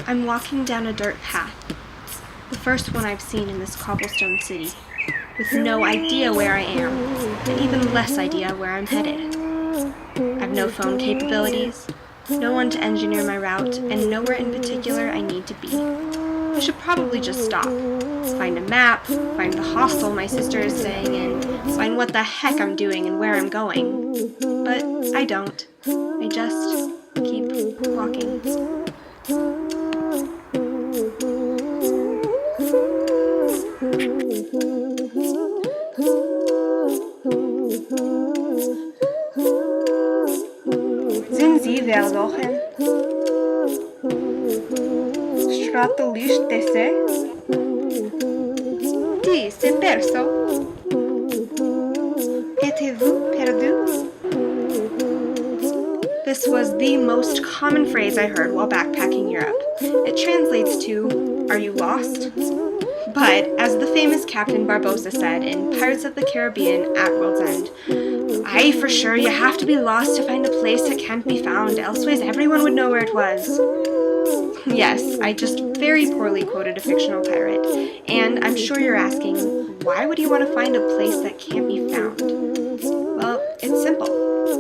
I'm walking down a dirt path, the first one I've seen in this cobblestone city, with no idea where I am, and even less idea where I'm headed. I've no phone capabilities, no one to engineer my route, and nowhere in particular I need to be. I should probably just stop, find a map, find the hostel my sister is staying in, find what the heck I'm doing and where I'm going. But I don't. I just keep walking. Sind Sie verloren? Stratolustese? Ti sei perso? Êtes-vous perdu? This was the most common phrase I heard while backpacking Europe. It translates to, "Are you lost?" But, as the famous Captain Barbossa said in Pirates of the Caribbean at World's End, "Aye, for sure, you have to be lost to find a place that can't be found, elsewise everyone would know where it was." Yes, I just very poorly quoted a fictional pirate, and I'm sure you're asking, why would you want to find a place that can't be found? Well, it's simple,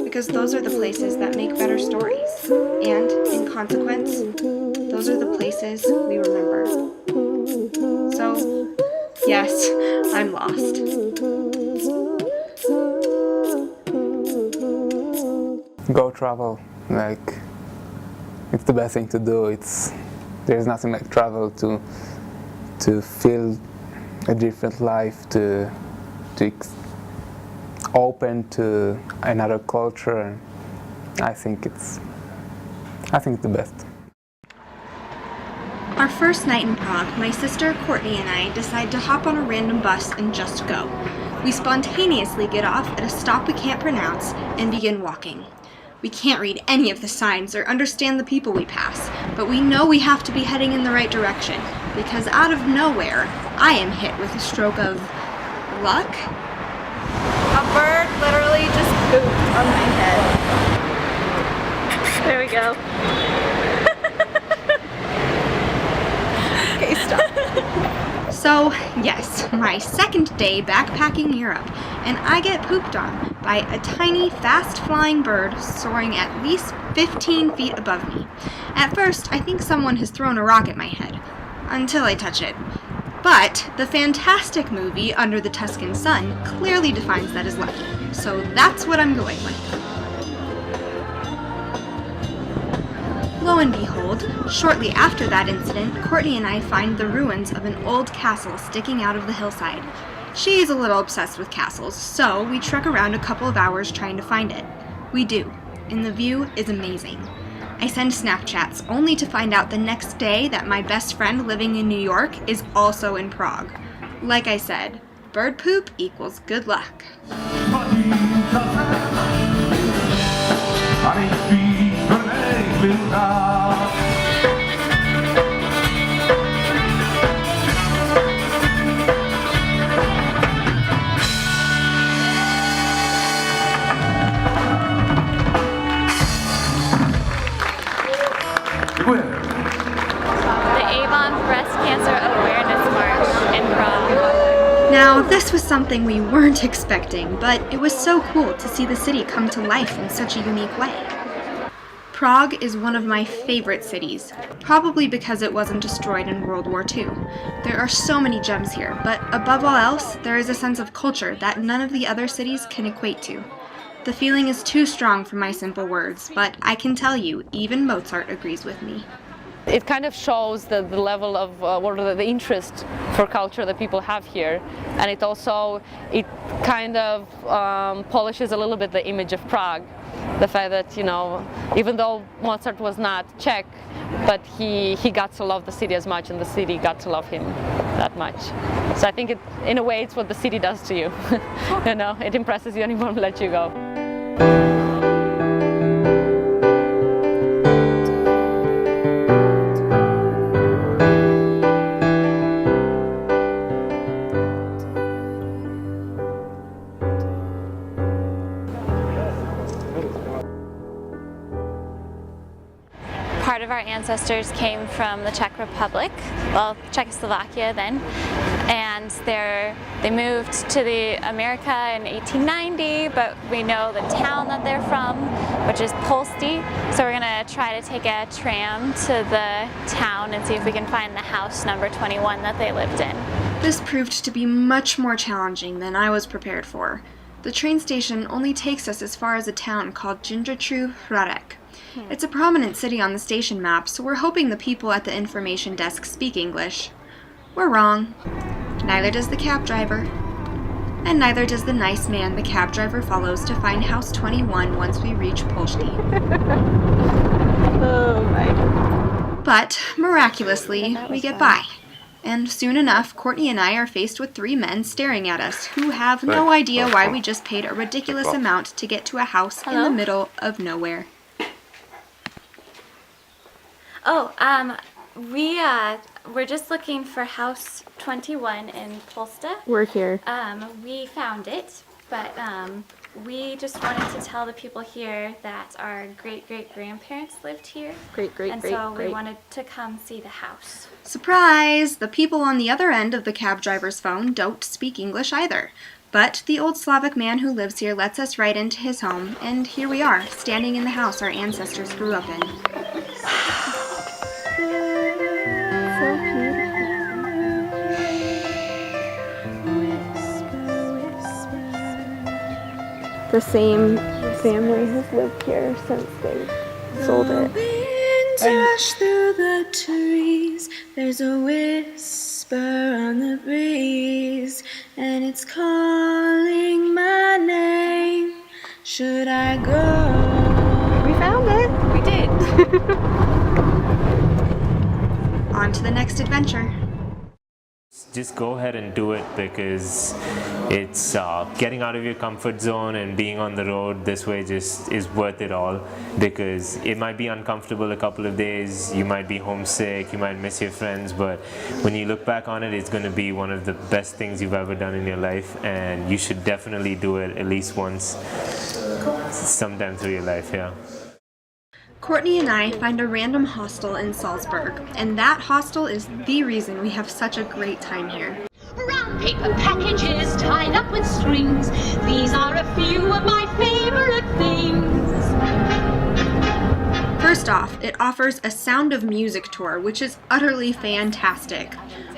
because those are the places that make better stories, and, in consequence, those are the places we remember. So, yes, I'm lost. Go travel, like, it's the best thing to do. There's nothing like travel to feel a different life, to open to another culture. I think it's the best. Our first night in Prague, my sister Courtney and I decide to hop on a random bus and just go. We spontaneously get off at a stop we can't pronounce and begin walking. We can't read any of the signs or understand the people we pass, but we know we have to be heading in the right direction, because out of nowhere, I am hit with a stroke of luck. A bird literally just pooped on my head. There we go. Okay, stop. So, yes, my second day backpacking Europe, and I get pooped on by a tiny, fast-flying bird soaring at least 15 feet above me. At first, I think someone has thrown a rock at my head, until I touch it. But the fantastic movie Under the Tuscan Sun clearly defines that as lucky, so that's what I'm going with. Lo and behold, shortly after that incident, Courtney and I find the ruins of an old castle sticking out of the hillside. She's a little obsessed with castles, so we trek around a couple of hours trying to find it. We do, and the view is amazing. I send Snapchats only to find out the next day that my best friend living in New York is also in Prague. Like I said, bird poop equals good luck. Now, this was something we weren't expecting, but it was so cool to see the city come to life in such a unique way. Prague is one of my favorite cities, probably because it wasn't destroyed in World War II. There are so many gems here, but above all else, there is a sense of culture that none of the other cities can equate to. The feeling is too strong for my simple words, but I can tell you, even Mozart agrees with me. It kind of shows the level of the interest for culture that people have here, and it kind of polishes a little bit the image of Prague. The fact that, you know, even though Mozart was not Czech, but he got to love the city as much, and the city got to love him that much. So I think in a way it's what the city does to you. You know, it impresses you and it won't let you go. part of our ancestors came from the Czech Republic, well, Czechoslovakia then, and they moved to America in 1890, but we know the town that they're from, which is Polsty, so we're going to try to take a tram to the town and see if we can find the house number 21 that they lived in. This proved to be much more challenging than I was prepared for. The train station only takes us as far as a town called Jindřichův Hradec. It's a prominent city on the station map, so we're hoping the people at the information desk speak English. We're wrong. Neither does the cab driver. And neither does the nice man the cab driver follows to find house 21 once we reach Polsty. Oh my. But, miraculously, we get by. And soon enough, Courtney and I are faced with 3 men staring at us who have no idea why we just paid a ridiculous amount to get to a house in the middle of nowhere. Oh, we're just looking for house 21 in Polsta. We're here. We found it, but we just wanted to tell the people here that our great-great-grandparents lived here. And so we wanted to come see the house. Surprise! The people on the other end of the cab driver's phone don't speak English either. But the old Slavic man who lives here lets us right into his home, and here we are, standing in the house our ancestors grew up in. The same family has lived here since they sold it. Rush through the trees, there's a whisper on the breeze, and it's calling my name. Should I go? We found it. We did. On to the next adventure. Just go ahead and do it, because it's getting out of your comfort zone and being on the road this way just is worth it all, because it might be uncomfortable a couple of days, you might be homesick, you might miss your friends, but when you look back on it, it's going to be one of the best things you've ever done in your life, and you should definitely do it at least once sometime through your life. Yeah. Courtney and I find a random hostel in Salzburg, and that hostel is the reason we have such a great time here. Brown paper packages tied up with strings. These are a few of my favorite things. First off, it offers a Sound of Music tour, which is utterly fantastic.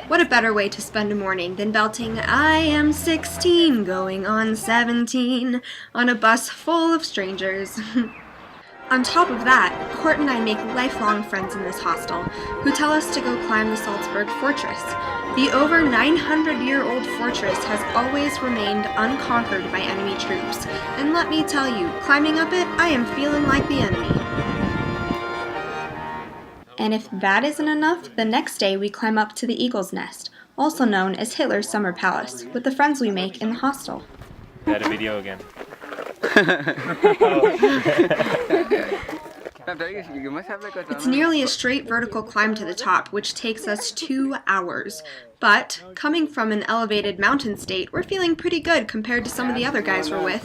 What a better way to spend a morning than belting "I am 16, going on 17" on a bus full of strangers. On top of that, Court and I make lifelong friends in this hostel, who tell us to go climb the Salzburg Fortress. The over 900-year-old fortress has always remained unconquered by enemy troops, and let me tell you, climbing up it, I am feeling like the enemy. And if that isn't enough, the next day we climb up to the Eagle's Nest, also known as Hitler's Summer Palace, with the friends we make in the hostel. We had a video again. It's nearly a straight vertical climb to the top, which takes us 2 hours. But, coming from an elevated mountain state, we're feeling pretty good compared to some of the other guys we're with.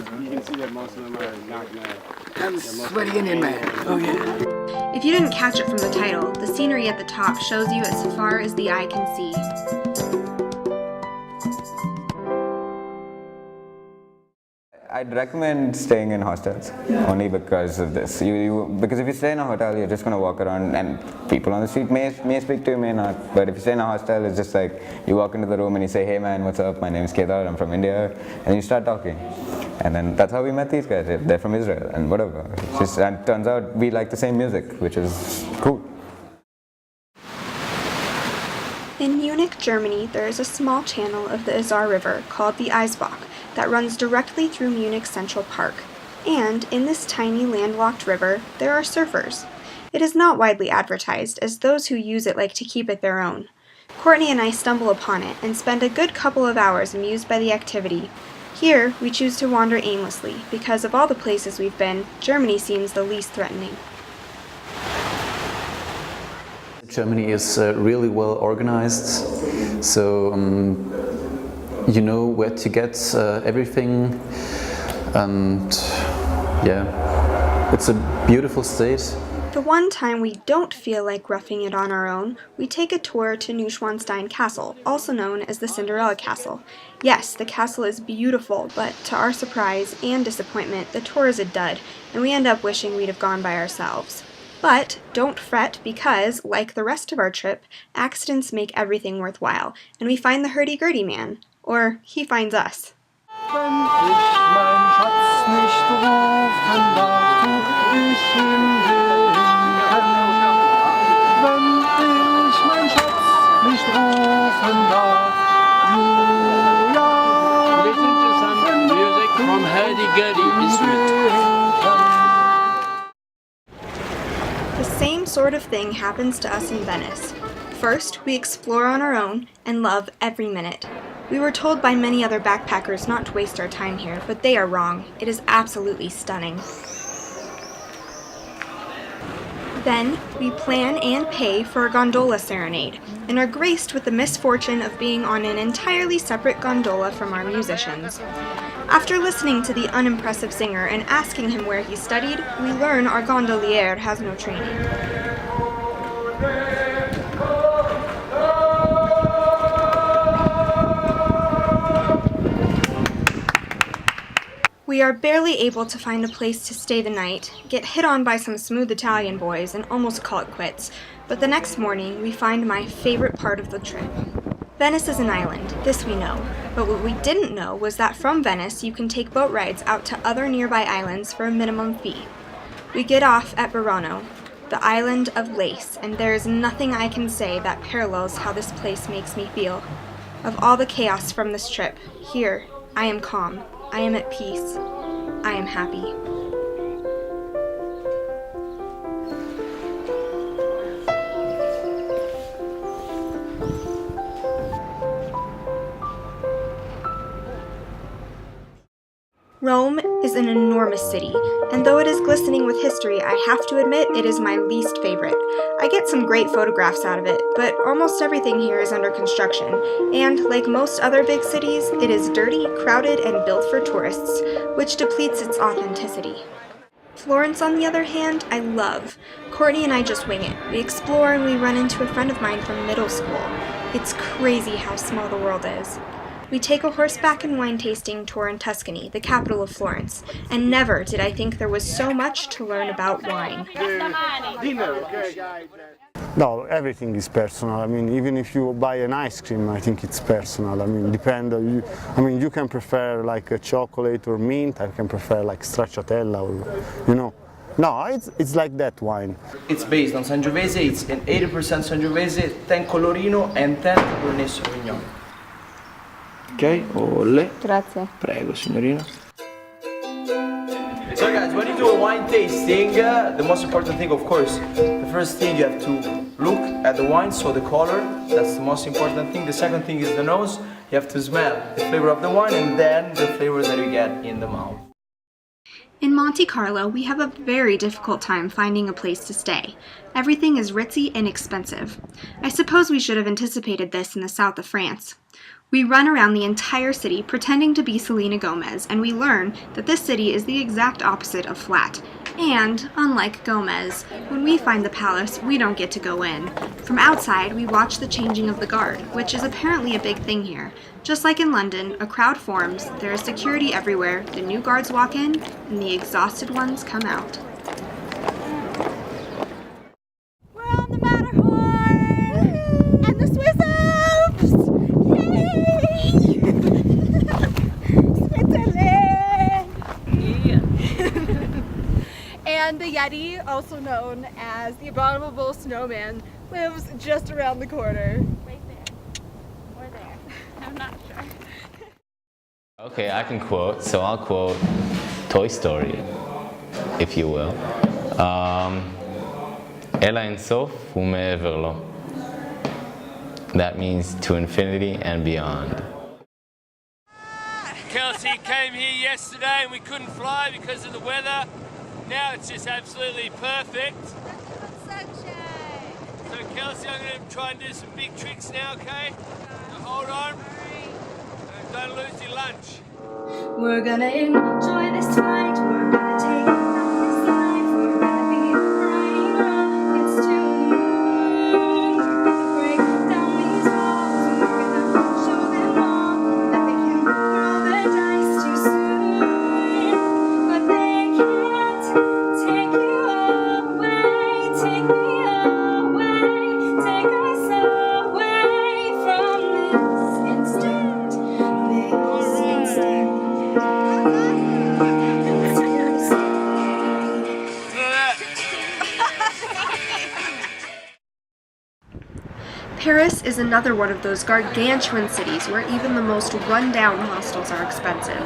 Sweaty Indian man. Oh yeah. If you didn't catch it from the title, the scenery at the top shows you as far as the eye can see. I'd recommend staying in hostels, only because of this. Because if you stay in a hotel, you're just going to walk around and people on the street may speak to you, may not. But if you stay in a hostel, it's just like you walk into the room and you say, "Hey man, what's up? My name is Kedar, I'm from India," and you start talking. And then that's how we met these guys. They're from Israel and whatever. And it turns out we like the same music, which is cool. In Munich, Germany, there is a small channel of the Isar River called the Eisbach that runs directly through Munich's Central Park. And in this tiny landlocked river, there are surfers. It is not widely advertised, as those who use it like to keep it their own. Courtney and I stumble upon it and spend a good couple of hours amused by the activity. Here, we choose to wander aimlessly, because of all the places we've been, Germany seems the least threatening. Germany is really well organized, so you know where to get everything, and yeah, it's a beautiful state. The one time we don't feel like roughing it on our own, we take a tour to Neuschwanstein Castle, also known as the Cinderella Castle. Yes, the castle is beautiful, but to our surprise and disappointment, the tour is a dud, and we end up wishing we'd have gone by ourselves. But don't fret because, like the rest of our trip, accidents make everything worthwhile, and we find the hurdy-gurdy man. Or he finds us. Listen to some music from hurdy-gurdy instrument. The same sort of thing happens to us in Venice. First, we explore on our own and love every minute. We were told by many other backpackers not to waste our time here, but they are wrong. It is absolutely stunning. Then, we plan and pay for a gondola serenade, and are graced with the misfortune of being on an entirely separate gondola from our musicians. After listening to the unimpressive singer and asking him where he studied, we learn our gondolier has no training. We are barely able to find a place to stay the night, get hit on by some smooth Italian boys, and almost call it quits. But the next morning, we find my favorite part of the trip. Venice is an island, this we know. But what we didn't know was that from Venice, you can take boat rides out to other nearby islands for a minimum fee. We get off at Verano, the island of lace, and there is nothing I can say that parallels how this place makes me feel. Of all the chaos from this trip, here, I am calm. I am at peace. I am happy. Rome is an enormous city, and though it is glistening with history, I have to admit it is my least favorite. I get some great photographs out of it, but almost everything here is under construction, and like most other big cities, it is dirty, crowded, and built for tourists, which depletes its authenticity. Florence, on the other hand, I love. Courtney and I just wing it. We explore and we run into a friend of mine from middle school. It's crazy how small the world is. We take a horseback and wine tasting tour in Tuscany, the capital of Florence, and never did I think there was so much to learn about wine. No, everything is personal. I mean, even if you buy an ice cream, I think it's personal. I mean, you can prefer like a chocolate or mint. I can prefer like stracciatella, or, you know. No, it's like that wine. It's based on Sangiovese. It's an 80% Sangiovese, 10 Colorino, and 10 Cabernet Sauvignon. Ok, ole. Grazie. Prego, signorina. So guys, when you do a wine tasting, the most important thing, of course, the first thing you have to look at the wine, so the color, that's the most important thing. The second thing is the nose. You have to smell the flavor of the wine and then the flavor that you get in the mouth. In Monte Carlo, we have a very difficult time finding a place to stay. Everything is ritzy and expensive. I suppose we should have anticipated this in the south of France. We run around the entire city pretending to be Selena Gomez, and we learn that this city is the exact opposite of flat. And, unlike Gomez, when we find the palace, we don't get to go in. From outside, we watch the changing of the guard, which is apparently a big thing here. Just like in London, a crowd forms, there is security everywhere, the new guards walk in, and the exhausted ones come out. We're on the Matterhorn! And the Swiss Alps! Yay! Switzerland! And the Yeti, also known as the Abominable Snowman, lives just around the corner. Right there. Or there. I'm not sure. Okay, I can quote, so I'll quote Toy Story, if you will. Ela en sof u'me'ever lo. That means to infinity and beyond. Kelsey came here yesterday and we couldn't fly because of the weather. Now it's just absolutely perfect. Sunshine! So Kelsey, I'm going to try and do some big tricks now, okay? So hold on. And don't lose your lunch. We're gonna enjoy this flight. We're gonna take it from this life. We're gonna be flying Paris is another one of those gargantuan cities where even the most run-down hostels are expensive.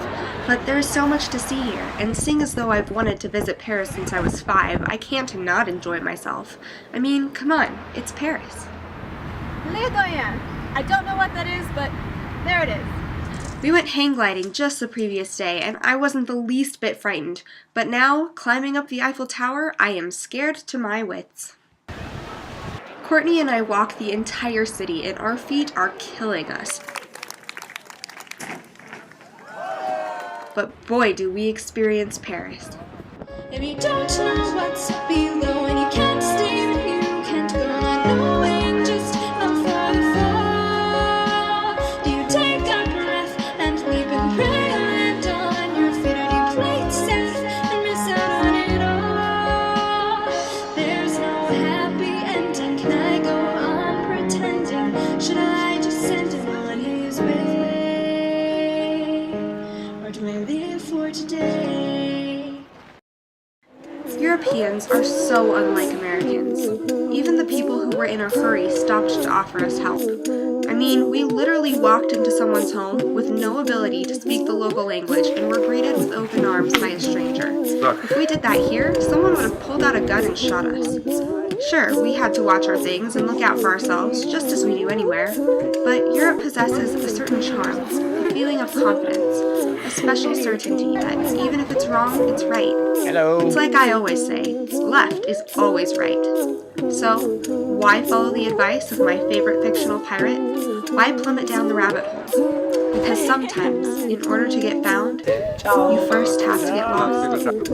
But there's so much to see here, and seeing as though I've wanted to visit Paris since I was 5, I can't not enjoy myself. I mean, come on, it's Paris. Les Doyens. I don't know what that is, but there it is. We went hang gliding just the previous day, and I wasn't the least bit frightened. But now, climbing up the Eiffel Tower, I am scared to my wits. Courtney and I walked the entire city, and our feet are killing us. But boy, do we experience Paris. If you don't know what's below and you can't stay with you can't go on knowing just how far you fall. Do you take a breath and leap and pray and on your feet, or do you play it safe and miss out on it all? There's no happy ending. Can I go on pretending? Should I just send him on his way, or do I live for today? Europeans are so unlike Americans. Even the people who were in a hurry stopped to offer us help. I mean, we literally walked into someone's home with no ability to speak the local language and were greeted with open arms by a stranger. If we did that here, someone would have pulled out a gun and shot us. Sure, we had to watch our things and look out for ourselves, just as we do anywhere, but Europe possesses a certain charm, a feeling of confidence, a special certainty that even if it's wrong, it's right. Hello. It's like I always say, left is always right. So, why follow the advice of my favorite fictional pirate? Why plummet down the rabbit hole? Because sometimes, in order to get found, you first have to get lost.